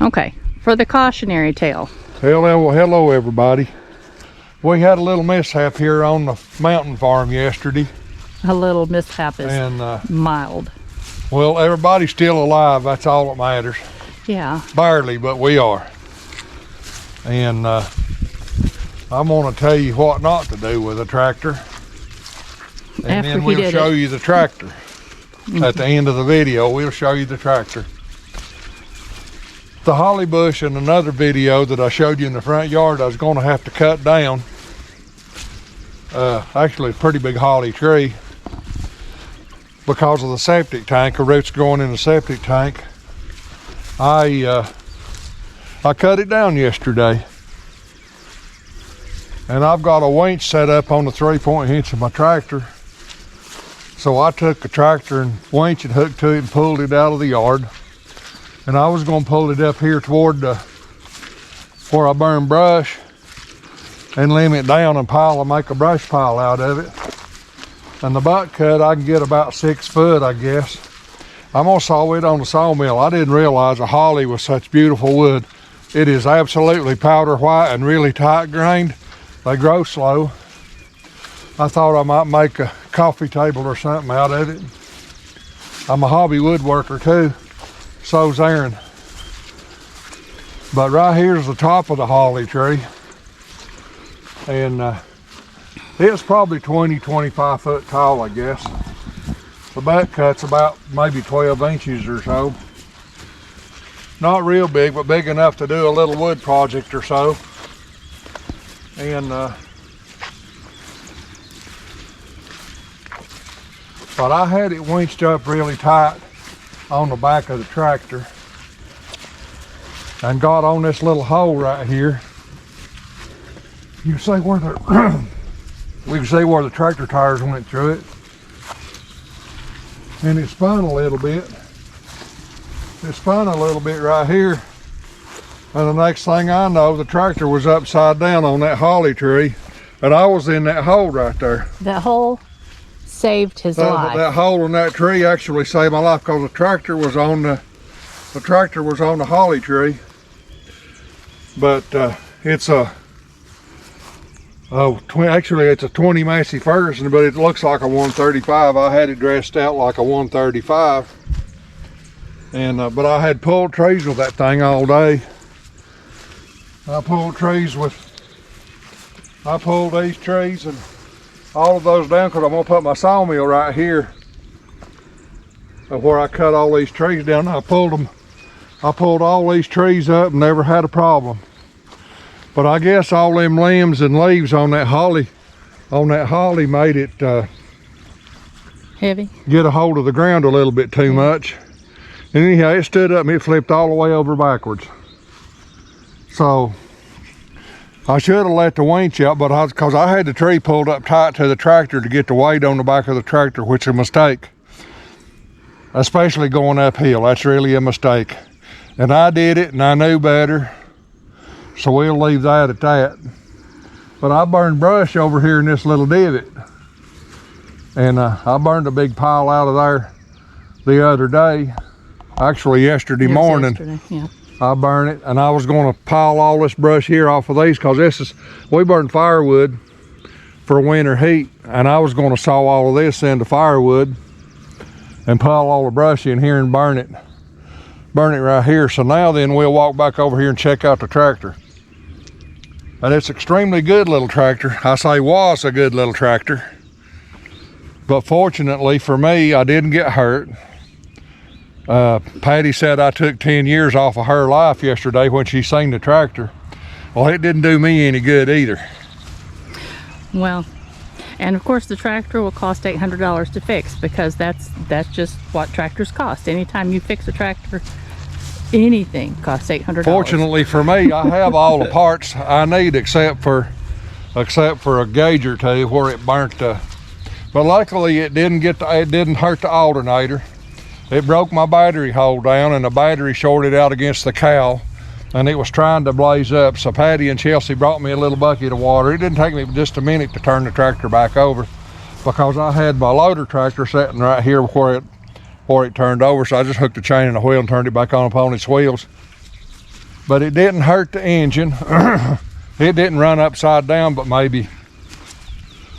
Okay, for the cautionary tale. Hello everybody. We had a little mishap here on the mountain farm yesterday. A little mishap is mild. Well, everybody's still alive. That's all that matters. Yeah. Barely, but we are. And I'm going to tell you what not to do with a tractor. And then we'll show you the tractor. At the end of the video, we'll show you the tractor. The holly bush in another video that I showed you in the front yard, I was going to have to cut down. Actually, a pretty big holly tree because of the septic tank. The roots going in the septic tank. I cut it down yesterday, and I've got a winch set up on the 3-point hitch of my tractor. So I took the tractor and winch and hooked to it and pulled it out of the yard. And I was going to pull it up here toward where I burn brush and limb it down and make a brush pile out of it. And the butt cut, I can get about 6 foot, I guess. I'm gonna saw it on the sawmill. I didn't realize a holly was such beautiful wood. It is absolutely powder white and really tight grained. They grow slow. I thought I might make a coffee table or something out of it. I'm a hobby woodworker too. So's Aaron. But right here's the top of the holly tree. And it's probably 20-25 foot tall, I guess. The butt cut's about maybe 12 inches or so. Not real big, but big enough to do a little wood project or so. And but I had it winched up really tight on the back of the tractor and got on this little hole right here. You can see where the we can see where the tractor tires went through it, and it spun a little bit. It spun a little bit right here, and the next thing I know, the tractor was upside down on that holly tree, and I was in that hole right there. That hole saved his life. That hole in that tree actually saved my life because the tractor was on the holly tree. But it's actually it's a 20 Massey Ferguson, but it looks like a 135. I had it dressed out like a 135, and but I had pulled trees with that thing all day. I pulled these trees and all of those down because I'm gonna put my sawmill right here where I cut all these trees down. I pulled all these trees up and never had a problem. But I guess all them limbs and leaves on that holly made it heavy. Get a hold of the ground a little bit too much. And anyhow, it stood up and it flipped all the way over backwards. So I should have let the winch out, but because I had the tree pulled up tight to the tractor to get the weight on the back of the tractor, which is a mistake. Especially going uphill, that's really a mistake. And I did it and I knew better, so we'll leave that at that. But I burned brush over here in this little divot. And I burned a big pile out of there the other day. Actually yesterday morning. Yeah. I burn it, and I was going to pile all this brush here off of these because we burn firewood for winter heat, and I was going to saw all of this into firewood and pile all the brush in here and burn it right here. So now then we'll walk back over here and check out the tractor. And it's extremely good little tractor. I say was a good little tractor, but fortunately for me, I didn't get hurt. Patty said I took 10 years off of her life yesterday when she seen the tractor. Well, it didn't do me any good either. Well, and of course the tractor will cost $800 to fix because that's just what tractors cost. Anytime you fix a tractor, anything costs $800. Fortunately for me, I have all the parts I need except for a gauge or two where it burnt. But luckily it didn't hurt the alternator. It broke my battery hole down, and the battery shorted out against the cowl, and it was trying to blaze up. So Patty and Chelsea brought me a little bucket of water. It didn't take me just a minute to turn the tractor back over because I had my loader tractor sitting right here where it turned over. So I just hooked the chain in the wheel and turned it back on upon its wheels. but it didn't hurt the engine. It didn't run upside down but maybe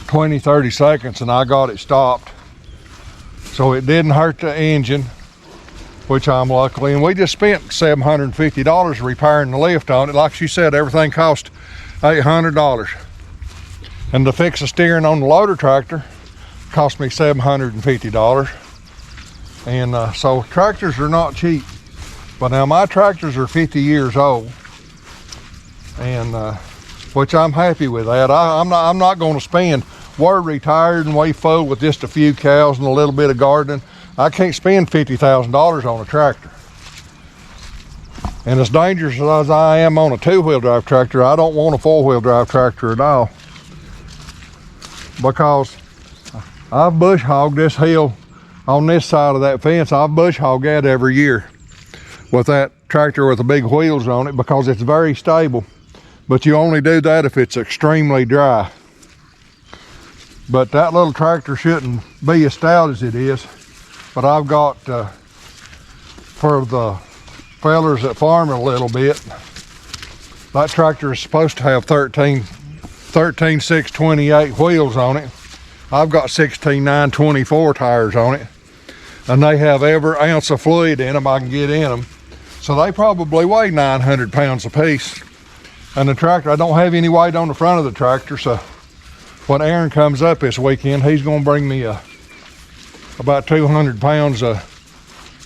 20-30 seconds, and I got it stopped. So it didn't hurt the engine, which I'm lucky. And we just spent $750 repairing the lift on it. Like she said, everything cost $800. And to fix the steering on the loader tractor cost me $750. And so tractors are not cheap. But now my tractors are 50 years old, and which I'm happy with that. I'm not going to spend. We're retired and we full with just a few cows and a little bit of gardening. I can't spend $50,000 on a tractor. And as dangerous as I am on a two-wheel drive tractor, I don't want a four-wheel drive tractor at all, because I've bush hogged this hill on this side of that fence. I've bush hogged that every year with that tractor with the big wheels on it, because it's very stable. But you only do that if it's extremely dry. But that little tractor shouldn't be as stout as it is. But I've got, for the fellers that farm a little bit, that tractor is supposed to have 13 628 wheels on it. I've got 16 924 tires on it, and they have every ounce of fluid in them I can get in them. So they probably weigh 900 pounds a piece. And the tractor, I don't have any weight on the front of the tractor, so when Aaron comes up this weekend, he's gonna bring me about 200 pounds of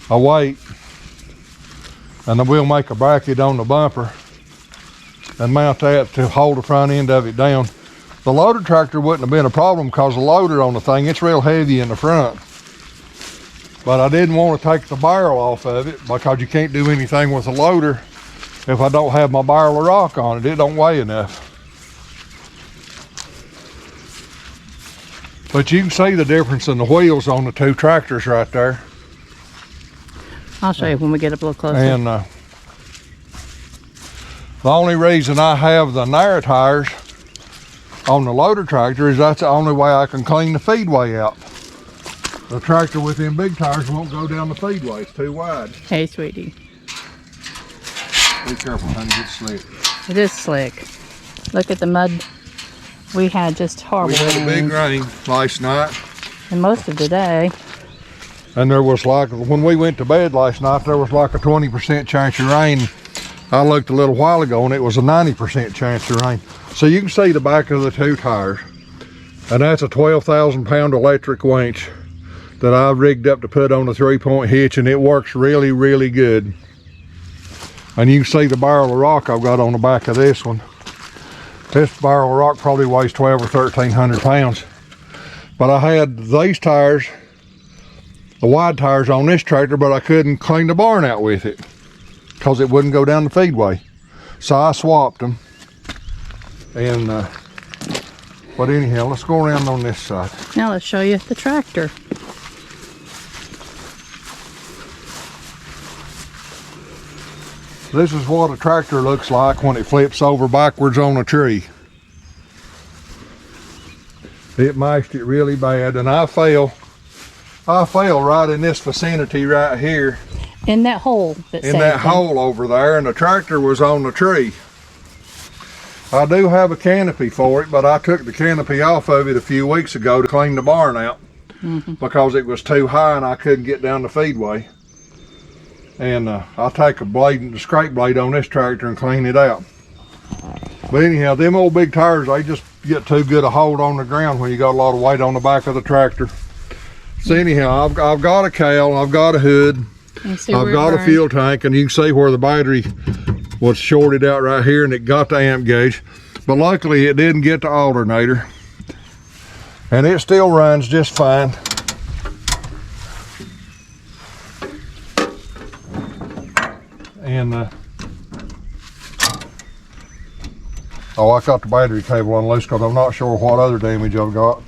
weight, and then we'll make a bracket on the bumper and mount that to hold the front end of it down. The loader tractor wouldn't have been a problem, because the loader on the thing, it's real heavy in the front. But I didn't want to take the barrel off of it, because you can't do anything with a loader if I don't have my barrel of rock on it. It don't weigh enough. But you can see the difference in the wheels on the two tractors right there. I'll show you when we get up a little closer. And the only reason I have the narrow tires on the loader tractor is that's the only way I can clean the feedway out. The tractor with them big tires won't go down the feedway, it's too wide. Hey, sweetie. Be careful, honey, it's slick. It is slick. Look at the mud. We had just horrible We had a big rain. rain last night. And most of the day. And there was like, when we went to bed last night, there was like a 20% chance of rain. I looked a little while ago and it was a 90% chance of rain. So you can see the back of the two tires. And that's a 12,000 pound electric winch that I rigged up to put on a 3-point hitch, and it works really, really good. And you can see the barrel of rock I've got on the back of this one. This barrel of rock probably weighs 12 or 1,300 pounds. But I had these tires, the wide tires on this tractor, but I couldn't clean the barn out with it because it wouldn't go down the feedway. So I swapped them. And, but anyhow, let's go around on this side. Now let's show you the tractor. This is what a tractor looks like when it flips over backwards on a tree. It mashed it really bad, and I fell right in this vicinity right here. In that hole. In that hole over there, and the tractor was on the tree. I do have a canopy for it, but I took the canopy off of it a few weeks ago to clean the barn out because it was too high and I couldn't get down the feedway. And I'll take a blade, the scrape blade on this tractor and clean it out. But anyhow, them old big tires, they just get too good a hold on the ground when you got a lot of weight on the back of the tractor. So anyhow, I've got a cowl, I've got a hood, I've got a fuel tank, and you can see where the battery was shorted out right here, and it got the amp gauge. But luckily it didn't get the alternator. And it still runs just fine. And oh, I got the battery cable unloose because I'm not sure what other damage I've got.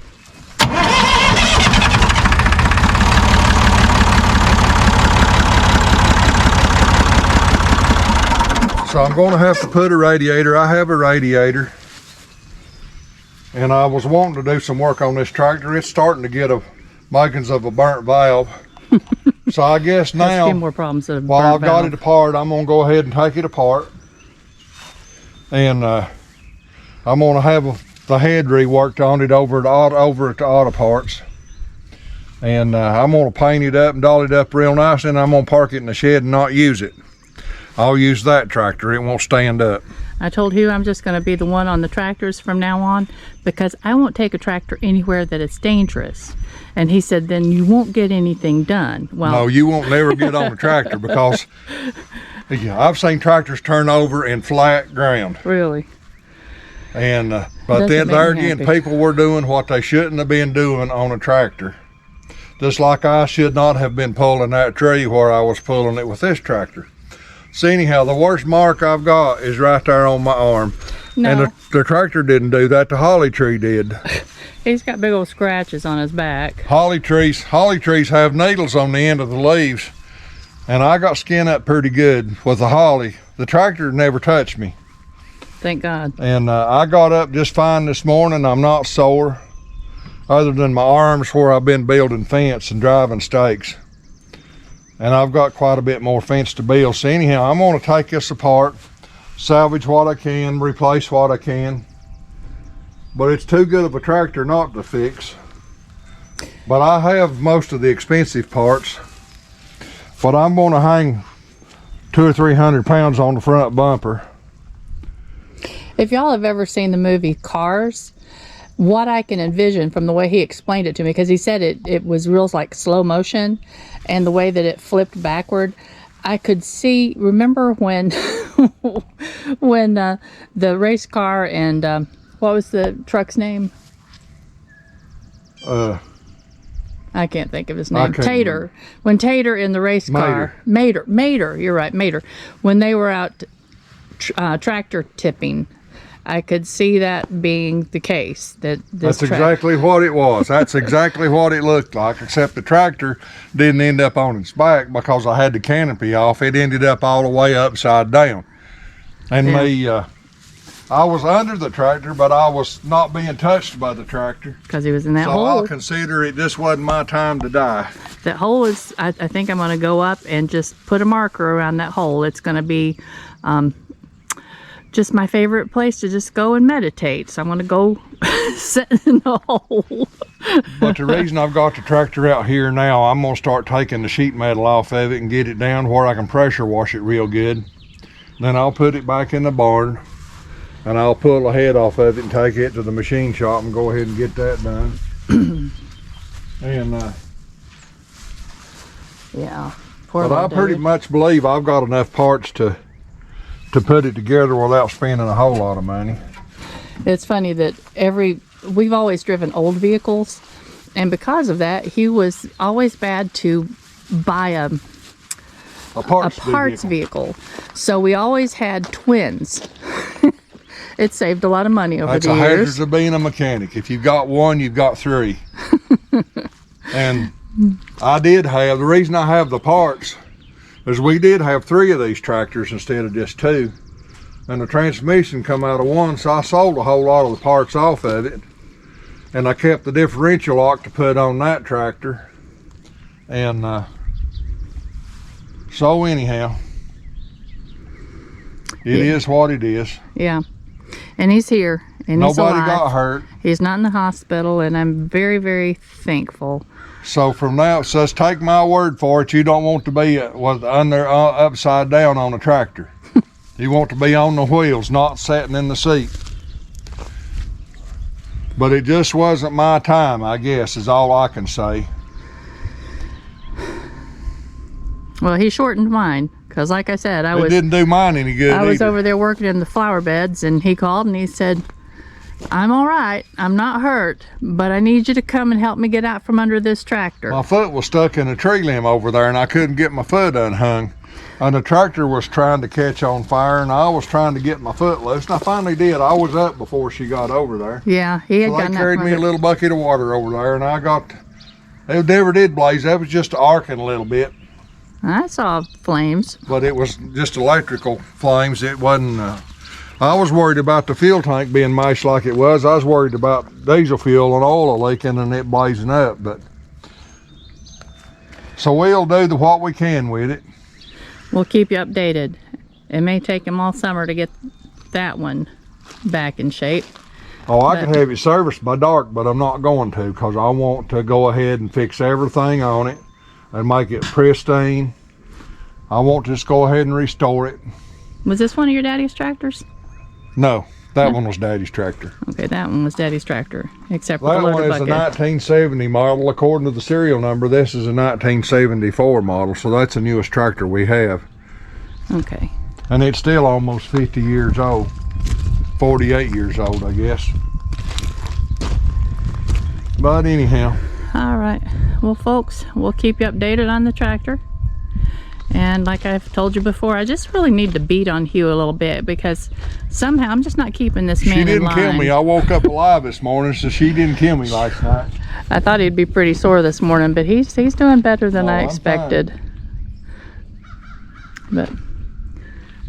So I'm going to have to put a radiator. I have a radiator, and I was wanting to do some work on this tractor. It's starting to get a makings of a burnt valve. So I guess now, more problems while I've got it apart, I'm going to go ahead and take it apart And I'm gonna have the head reworked on it over at the Auto Parts. And I'm gonna paint it up and doll it up real nice, and I'm gonna park it in the shed and not use it. I'll use that tractor, it won't stand up. I told Hugh I'm just going to be the one on the tractors from now on, because I won't take a tractor anywhere that it's dangerous. And he said, then you won't get anything done. Well, No, you won't never get on a tractor, because I've seen tractors turn over in flat ground. really. And but Doesn't then make there me again, happy. people were doing what they shouldn't have been doing on a tractor. Just like I should not have been pulling that tree where I was pulling it with this tractor. So anyhow, the worst mark I've got is right there on my arm. No, And the tractor didn't do that, the holly tree did. he's got big old scratches on his back. Holly trees have needles on the end of the leaves. And I got skin up pretty good with the holly. The tractor never touched me. Thank God. And I got up just fine this morning. I'm not sore, other than my arms where I've been building fence and driving stakes. And I've got quite a bit more fence to build. So anyhow, I'm gonna take this apart, salvage what I can, replace what I can. But it's too good of a tractor not to fix. But I have most of the expensive parts. But I'm gonna hang 200 or 300 pounds on the front bumper. If y'all have ever seen the movie Cars, what I can envision from the way he explained it to me, because he said it was real like slow motion, and the way that it flipped backward, I could see. Remember when when the race car and what was the truck's name? I can't think of his name. Tater. When Tater in the race car, Mater. You're right, Mater. When they were out tractor tipping, I could see that being the case. That's exactly what it was. That's exactly what it looked like, except the tractor didn't end up on its back because I had the canopy off. It ended up all the way upside down. And I was under the tractor, but I was not being touched by the tractor. Because he was in that so hole. I'll consider it this wasn't my time to die. That hole is, I think I'm going to go up and just put a marker around that hole. It's going to be just my favorite place to just go and meditate. So I'm going to go sit in the hole. But the reason I've got the tractor out here now, I'm going to start taking the sheet metal off of it and get it down where I can pressure wash it real good. Then I'll put it back in the barn, and I'll pull the head off of it and take it to the machine shop and go ahead and get that done. And yeah. but I pretty much believe I've got enough parts to put it together without spending a whole lot of money. It's funny that we've always driven old vehicles, and because of that, Hugh was always bad to buy a parts vehicle. So we always had twins. It saved a lot of money over the years. That's a hazard of being a mechanic. If you've got one, you've got three. And the reason I have the parts is we did have 3 of these tractors instead of just 2. And the transmission come out of one, so I sold a whole lot of the parts off of it. And I kept the differential lock to put on that tractor. And so anyhow, it is what it is. Yeah. And he's here, and he's alive. Nobody got hurt. He's not in the hospital, and I'm very, very thankful. So from now, it says, take my word for it, you don't want to be upside down on a tractor. You want to be on the wheels, not sitting in the seat. But it just wasn't my time, I guess, is all I can say. Well, he shortened mine, because like I said, It didn't do mine any good I was either. over there working in the flower beds, and he called and he said, I'm all right, I'm not hurt, but I need you to come and help me get out from under this tractor. My foot was stuck in a tree limb over there, and I couldn't get my foot unhung. And the tractor was trying to catch on fire, and I was trying to get my foot loose, and I finally did. I was up before she got over there. Yeah, he had So gotten they out carried from me a under. little bucket of water over there, and it never did blaze. That was just arcing a little bit, I saw flames. but it was just electrical flames. It wasn't, I was worried about the fuel tank being mashed like it was. I was worried about diesel fuel and oil leaking and it blazing up, but so we'll do what we can with it. We'll keep you updated. It may take him all summer to get that one back in shape. Oh, I could have it serviced by dark, but I'm not going to, because I want to go ahead and fix everything on it and make it pristine. I want to just go ahead and restore it. Was this one of your daddy's tractors? No, that one was Daddy's tractor. Okay, that one was daddy's tractor, except for That the one loader is a bucket. 1970 model. According to the serial number, this is a 1974 model, so that's the newest tractor we have. Okay. And it's still almost 50 years old. 48 years old, I guess. But anyhow. All right. Well, folks, we'll keep you updated on the tractor. And like I've told you before, I just really need to beat on Hugh a little bit, because somehow I'm just not keeping this man in line. She didn't kill me. I woke up alive this morning, so she didn't kill me last night. I thought he'd be pretty sore this morning, but he's doing better than I expected. But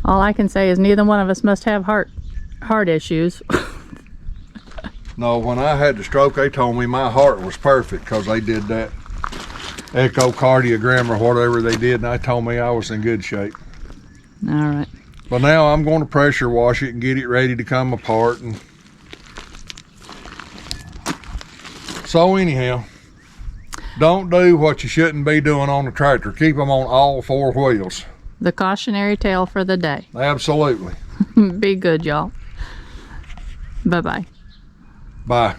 all I can say is neither one of us must have heart issues. No, when I had the stroke, they told me my heart was perfect, because they did that echocardiogram or whatever they did, and they told me I was in good shape. All right. But now I'm going to pressure wash it and get it ready to come apart. And so anyhow, don't do what you shouldn't be doing on the tractor. Keep them on all four wheels. The cautionary tale for the day. Absolutely. Be good, y'all. Bye-bye. Bye.